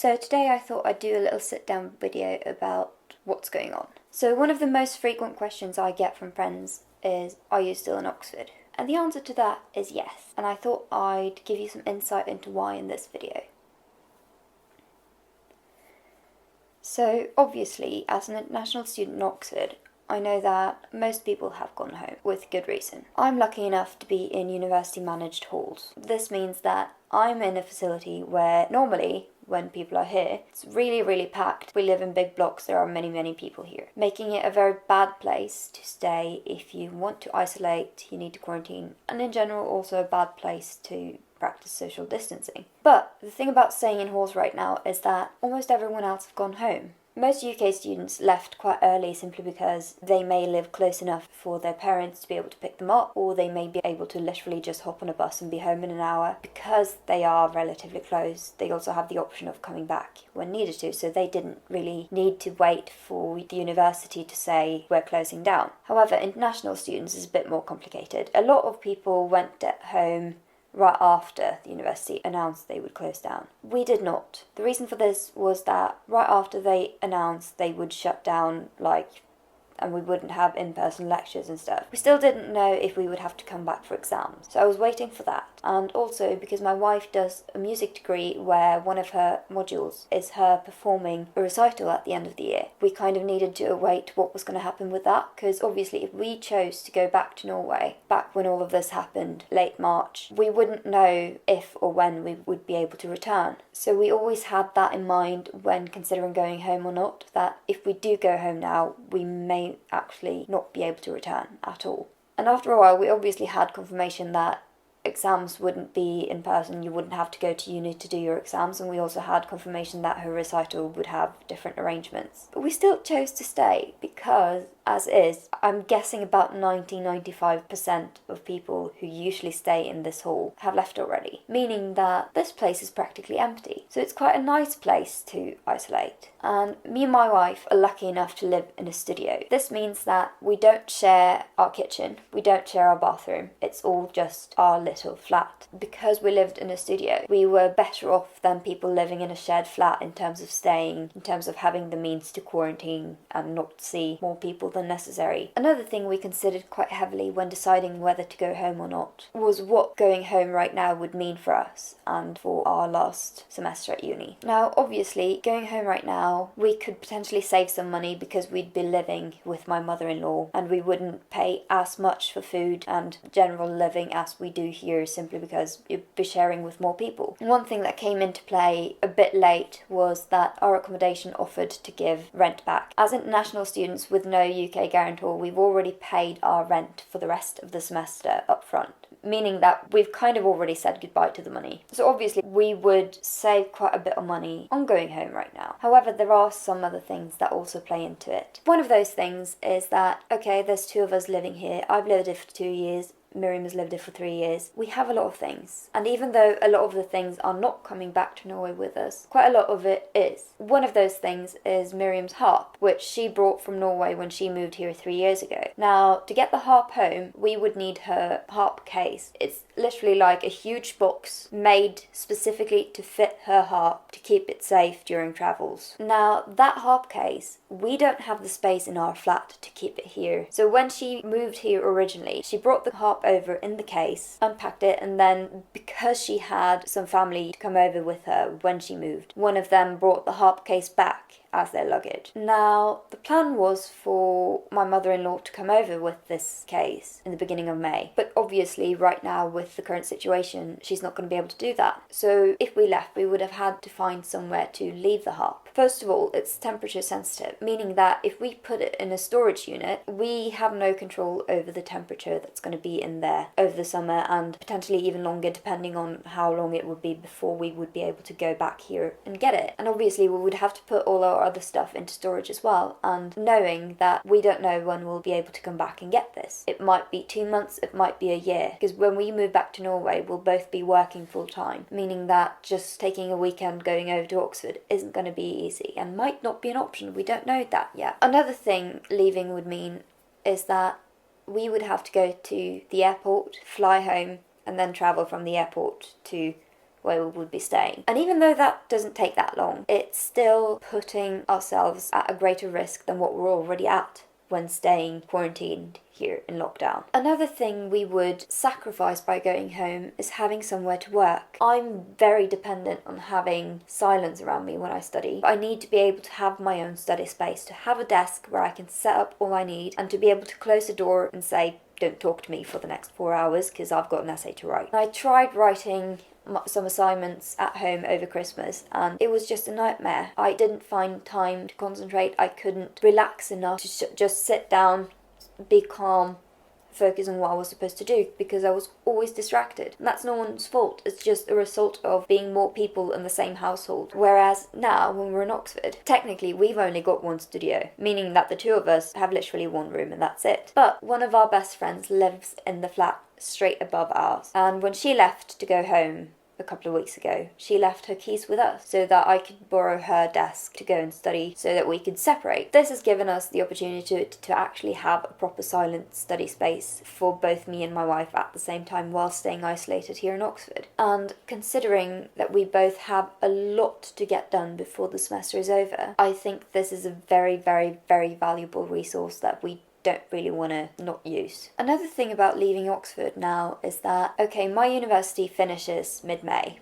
So today I thought I'd do a little sit-down video about what's going on. So one of the most frequent questions I get from friends is, are you still in Oxford? And the answer to that is yes, and I thought I'd give you some insight into why in this video. So obviously, as an international student in Oxford, I know that most people have gone home, with good reason. I'm lucky enough to be in university managed halls. This means that I'm in a facility where normally, when people are here, it's really packed. We live in big blocks, there are many people here, making it a very bad place to stay if you want to isolate, you need to quarantine, and in general also a bad place to practice social distancing. But the thing about staying in halls right now is that almost everyone else have gone home. Most UK students left quite early simply because they may live close enough for their parents to be able to pick them up, or they may be able to literally just hop on a bus and be home in an hour. Because they are relatively close, they also have the option of coming back when needed to, so they didn't really need to wait for the university to say we're closing down. However, international students is a bit more complicated. A lot of people went at home right after the university announced they would close down. We did not. The reason for this was that right after they announced they would shut down, and we wouldn't have in-person lectures and stuff, we still didn't know if we would have to come back for exams. So I was waiting for that. And also because my wife does a music degree where one of her modules is her performing a recital at the end of the year, we kind of needed to await what was going to happen with that, because obviously if we chose to go back to Norway, back when all of this happened, late March, we wouldn't know if or when we would be able to return. So we always had that in mind when considering going home or not, that if we do go home now, we may actually not be able to return at all. And after a while, we obviously had confirmation that exams wouldn't be in person, you wouldn't have to go to uni to do your exams, and we also had confirmation that her recital would have different arrangements. But we still chose to stay because, as is, I'm guessing about 90-95% of people who usually stay in this hall have left already, meaning that this place is practically empty. So it's quite a nice place to isolate. And me and my wife are lucky enough to live in a studio. This means that we don't share our kitchen, we don't share our bathroom, it's all just our little flat. Because we lived in a studio, we were better off than people living in a shared flat in terms of staying, in terms of having the means to quarantine and not see more people than necessary. Another thing we considered quite heavily when deciding whether to go home or not was what going home right now would mean for us and for our last semester at uni. Now, obviously, going home right now, we could potentially save some money because we'd be living with my mother-in-law and we wouldn't pay as much for food and general living as we do here, simply because you'd be sharing with more people. And one thing that came into play a bit late was that our accommodation offered to give rent back. As international students with no UK guarantor, we've already paid our rent for the rest of the semester up front, meaning that we've kind of already said goodbye to the money. So obviously we would save quite a bit of money on going home right now. However, there are some other things that also play into it. One of those things is that, okay, there's two of us living here. I've lived here for 2 years. Miriam has lived here for 3 years. We have a lot of things. And even though a lot of the things are not coming back to Norway with us, quite a lot of it is. One of those things is Miriam's harp, which she brought from Norway when she moved here 3 years ago. Now, to get the harp home, we would need her harp case. It's literally like a huge box made specifically to fit her harp to keep it safe during travels. Now, that harp case, we don't have the space in our flat to keep it here. So when she moved here originally, she brought the harp over in the case, unpacked it, and then because she had some family to come over with her when she moved, one of them brought the harp case back as their luggage. Now, the plan was for my mother-in-law to come over with this case in the beginning of May, but obviously right now with the current situation, she's not going to be able to do that. So if we left, we would have had to find somewhere to leave the harp. First of all, it's temperature sensitive, meaning that if we put it in a storage unit, we have no control over the temperature that's going to be in there over the summer, and potentially even longer depending on how long it would be before we would be able to go back here and get it. And obviously we would have to put all our other stuff into storage as well, and knowing that we don't know when we'll be able to come back and get this. It might be 2 months, it might be a year, because when we move back to Norway we'll both be working full time, meaning that just taking a weekend going over to Oxford isn't going to be easy and might not be an option. We don't know that yet. Another thing leaving would mean is that we would have to go to the airport, fly home, and then travel from the airport to where we would be staying. And even though that doesn't take that long, it's still putting ourselves at a greater risk than what we're already at when staying quarantined here in lockdown. Another thing we would sacrifice by going home is having somewhere to work. I'm very dependent on having silence around me when I study. I need to be able to have my own study space, to have a desk where I can set up all I need, and to be able to close the door and say, don't talk to me for the next 4 hours because I've got an essay to write. I tried writing some assignments at home over Christmas and it was just a nightmare. I didn't find time to concentrate. I couldn't relax enough to just sit down, be calm, focus on what I was supposed to do because I was always distracted. And that's no one's fault. It's just a result of being more people in the same household. Whereas now, when we're in Oxford, technically we've only got one studio, meaning that the two of us have literally one room and that's it. But one of our best friends lives in the flat straight above ours. And when she left to go home a couple of weeks ago, she left her keys with us so that I could borrow her desk to go and study so that we could separate. This has given us the opportunity to actually have a proper silent study space for both me and my wife at the same time while staying isolated here in Oxford. And considering that we both have a lot to get done before the semester is over, I think this is a very, very, very valuable resource that we don't really want to not use. Another thing about leaving Oxford now is that, okay, my university finishes mid-May,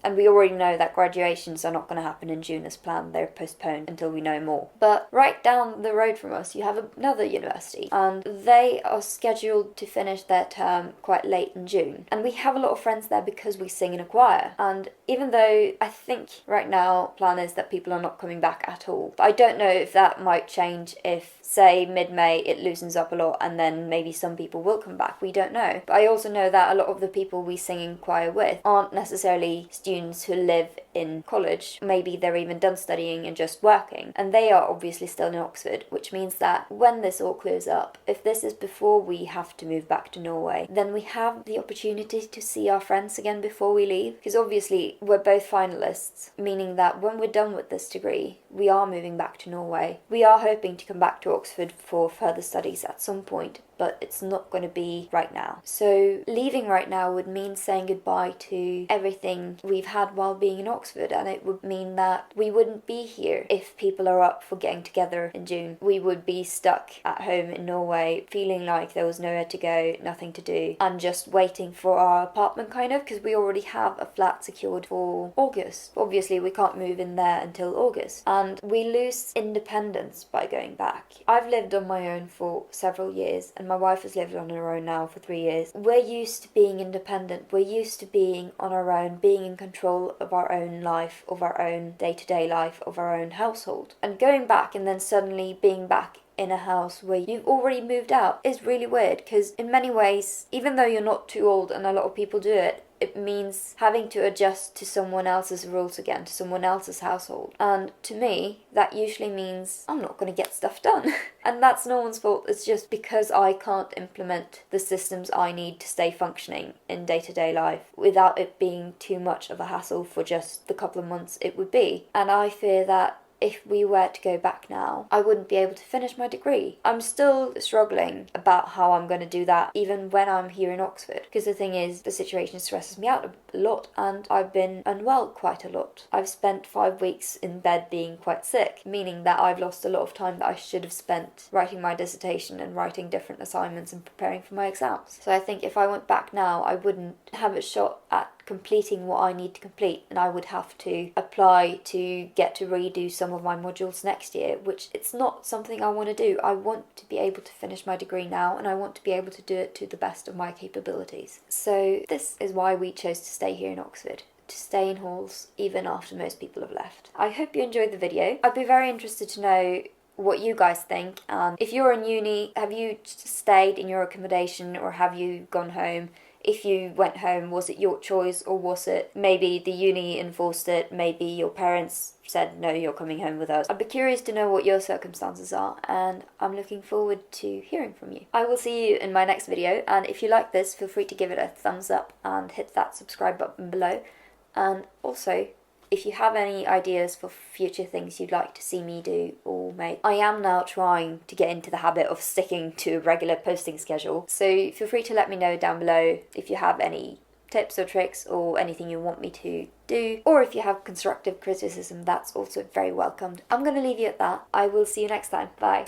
and we already know that graduations are not going to happen in June as planned. They're postponed until we know more. But right down the road from us, you have another university, and they are scheduled to finish their term quite late in June. And we have a lot of friends there because we sing in a choir. And even though I think right now plan is that people are not coming back at all, but I don't know if that might change if, say, mid-May it loosens up a lot and then maybe some people will come back. We don't know. But I also know that a lot of the people we sing in choir with aren't necessarily students who live in college. Maybe they're even done studying and just working, and they are obviously still in Oxford, which means that when this all clears up, if this is before we have to move back to Norway, then we have the opportunity to see our friends again before we leave, because obviously we're both finalists, meaning that when we're done with this degree, we are moving back to Norway. We are hoping to come back to Oxford for further studies at some point, but it's not going to be right now. So leaving right now would mean saying goodbye to everything we've had while being in Oxford, and it would mean that we wouldn't be here if people are up for getting together in June. We would be stuck at home in Norway, feeling like there was nowhere to go, nothing to do, and just waiting for our apartment kind of, because we already have a flat secured for August. Obviously we can't move in there until August, and we lose independence by going back. I've lived on my own for several years, and my wife has lived on her own now for 3 years. We're used to being independent. We're used to being on our own, being in control of our own life, of our own day-to-day life, of our own household. And going back and then suddenly being back in a house where you've already moved out is really weird, because in many ways, even though you're not too old and a lot of people do it, it means having to adjust to someone else's rules again, to someone else's household. And to me, that usually means I'm not going to get stuff done. And that's no one's fault. It's just because I can't implement the systems I need to stay functioning in day-to-day life without it being too much of a hassle for just the couple of months it would be. And I fear that if we were to go back now, I wouldn't be able to finish my degree. I'm still struggling about how I'm going to do that even when I'm here in Oxford, because the thing is, the situation stresses me out a lot and I've been unwell quite a lot. I've spent 5 weeks in bed being quite sick, meaning that I've lost a lot of time that I should have spent writing my dissertation and writing different assignments and preparing for my exams. So I think if I went back now, I wouldn't have a shot at completing what I need to complete, and I would have to apply to get to redo some of my modules next year, which it's not something I want to do. I want to be able to finish my degree now, and I want to be able to do it to the best of my capabilities. So this is why we chose to stay here in Oxford, to stay in halls even after most people have left. I hope you enjoyed the video. I'd be very interested to know what you guys think, and if you're in uni, have you stayed in your accommodation or have you gone home? If you went home, was it your choice, or was it maybe the uni enforced it, maybe your parents said, no, you're coming home with us? I'd be curious to know what your circumstances are, and I'm looking forward to hearing from you. I will see you in my next video, and if you like this, feel free to give it a thumbs up and hit that subscribe button below. And also, if you have any ideas for future things you'd like to see me do or make, I am now trying to get into the habit of sticking to a regular posting schedule. So feel free to let me know down below if you have any tips or tricks or anything you want me to do, or if you have constructive criticism, that's also very welcomed. I'm going to leave you at that. I will see you next time. Bye.